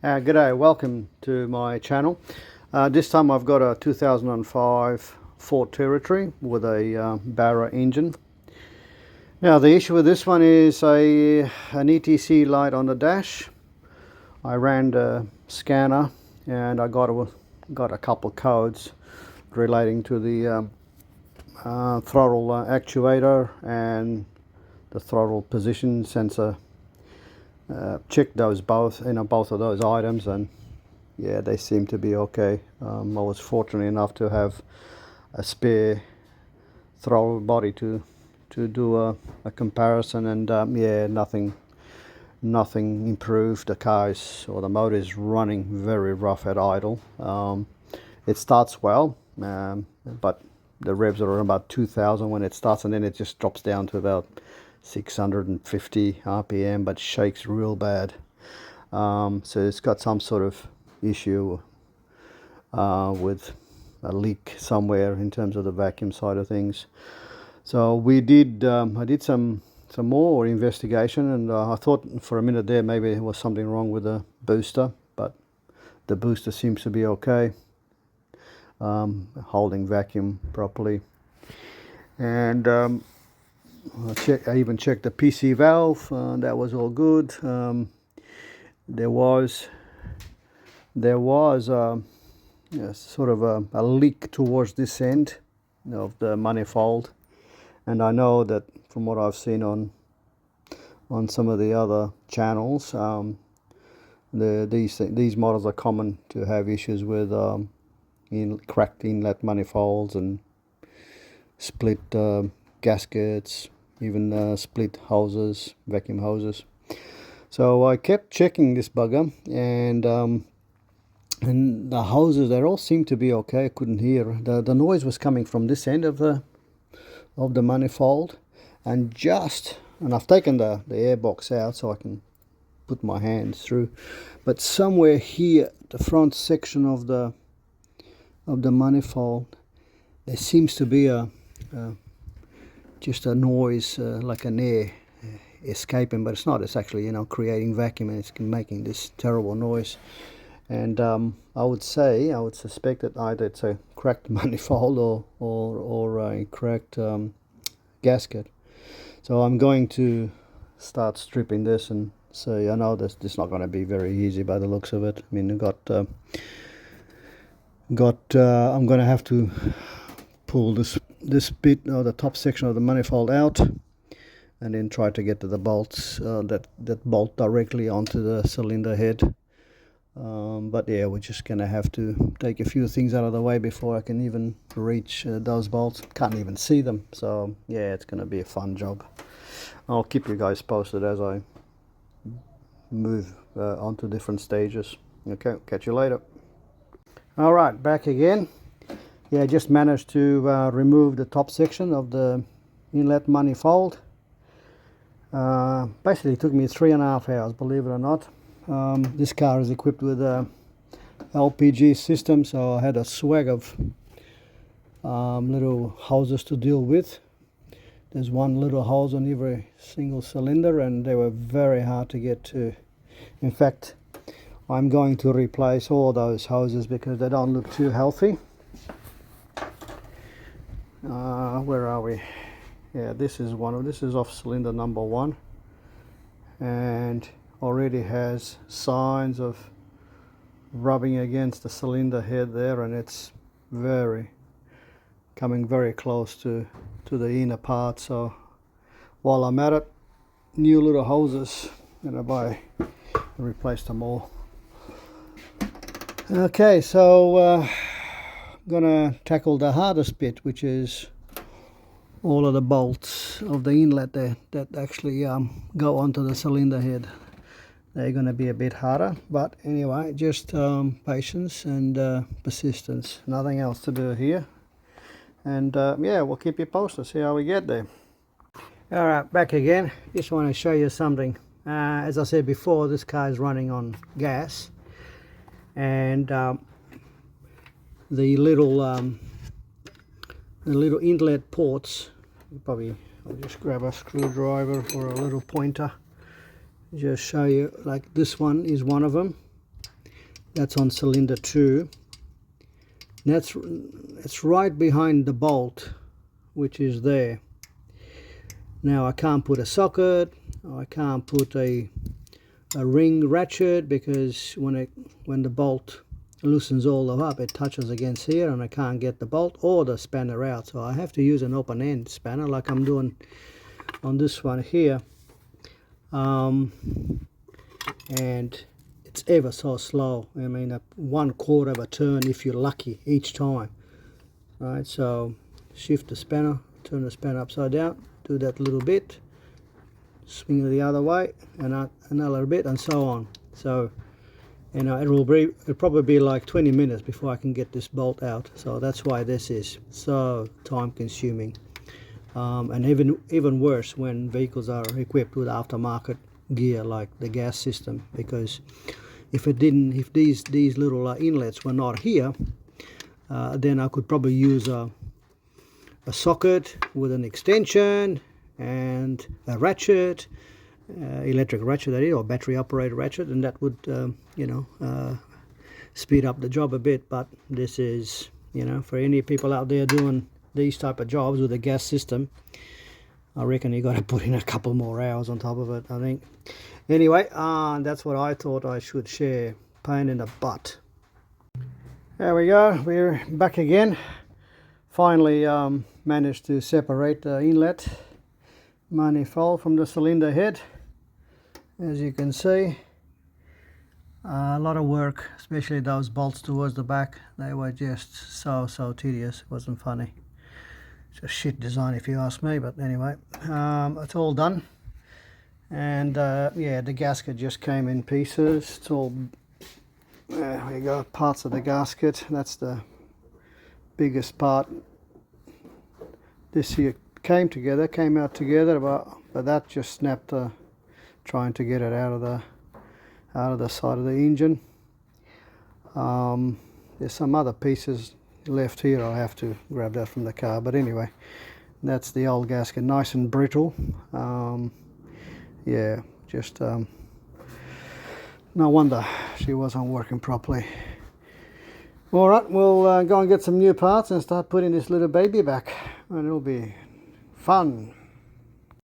G'day, welcome to my channel. This time I've got a 2005 Ford Territory with a Barra engine. Now the issue with this one is an ETC light on the dash. I ran the scanner and I got a couple codes relating to the throttle actuator and the throttle position sensor. Checked those both of those items, and yeah, they seem to be okay. I was fortunate enough to have a spare throttle body to do a comparison, and yeah, nothing improved. The car is, or the motor is running very rough at idle. It starts well, but the revs are about 2000 when it starts, and then it just drops down to about 650 RPM, but shakes real bad. So it's got some sort of issue with a leak somewhere in terms of the vacuum side of things. So we did, I did some more investigation, and I thought for a minute there maybe there was something wrong with the booster, but the booster seems to be okay, holding vacuum properly. And I even checked the PC valve, that was all good. There was sort of a leak towards this end of the manifold, and I know that from what I've seen on some of the other channels, these models are common to have issues with cracked inlet manifolds and split gaskets, even split hoses, vacuum hoses. So I kept checking this bugger, and the hoses, they all seemed to be okay. I couldn't hear. The noise was coming from this end of the manifold, and I've taken the air box out so I can put my hands through, but somewhere here, the front section of the manifold, there seems to be just a noise, like an air escaping, but it's not. It's actually, creating vacuum, and it's making this terrible noise. And I would suspect that either it's a cracked manifold or a cracked gasket. So I'm going to start stripping this, and so I know this is not going to be very easy by the looks of it. I mean, I'm going to have to pull this bit, or the top section of the manifold, out, and then try to get to the bolts that bolt directly onto the cylinder head. But yeah, we're just gonna have to take a few things out of the way before I can even reach those bolts. Can't even see them, so yeah, it's gonna be a fun job. I'll keep you guys posted as I move onto different stages. Okay, catch you later. All right, back again. Yeah, I just managed to remove the top section of the inlet manifold. Basically took me 3.5 hours, believe it or not. This car is equipped with a LPG system, so I had a swag of little hoses to deal with. There's one little hose on every single cylinder, and they were very hard to get to. In fact, I'm going to replace all those hoses because they don't look too healthy. Where are we? Yeah, this is off cylinder number 1, and already has signs of rubbing against the cylinder head there, and it's coming very close to the inner part. So while I'm at it, new little hoses, I'm gonna buy and replace them all. Okay, so gonna tackle the hardest bit, which is all of the bolts of the inlet there that actually go onto the cylinder head. They're going to be a bit harder, but anyway, just patience and persistence. Nothing else to do here. And yeah, we'll keep you posted, see how we get there. All right, back again. Just want to show you something. As I said before, this car is running on gas, and the little inlet ports, I'll just grab a screwdriver or a little pointer, just show you, like this one is one of them, That's on cylinder 2. It's right behind the bolt, which is there. Now I can't put a socket, I can't put a ring ratchet, because when the bolt loosens all up, it touches against here and I can't get the bolt or the spanner out. So I have to use an open end spanner like I'm doing on this one here. And it's ever so slow. I mean, a 1/4 of a turn if you're lucky each time. Right, so shift the spanner, turn the spanner upside down, do that little bit, swing it the other way, and another bit, and so on. So, you know, it'll probably be like 20 minutes before I can get this bolt out. So that's why this is so time consuming. And even worse when vehicles are equipped with aftermarket gear like the gas system, because if these little inlets were not here, then I could probably use a socket with an extension and a ratchet, electric ratchet that is, or battery operated ratchet, and that would you know, speed up the job a bit. But this is, you know, for any people out there doing these type of jobs with a gas system, I reckon you got to put in a couple more hours on top of it, I think. Anyway, that's what I thought I should share. Pain in the butt. There we go, we're back again. Finally managed to separate the inlet manifold from the cylinder head. As you can see, a lot of work, especially those bolts towards the back. They were just so tedious. It wasn't funny. It's a shit design if you ask me, but anyway, it's all done. And yeah, the gasket just came in pieces. It's all, there we go, parts of the gasket. That's the biggest part. This here came out together, but that just snapped, trying to get it out of the side of the engine. There's some other pieces left here. I'll have to grab that from the car, but anyway, that's the old gasket, nice and brittle. Yeah, just no wonder she wasn't working properly. Alright, we'll go and get some new parts and start putting this little baby back, and it'll be fun.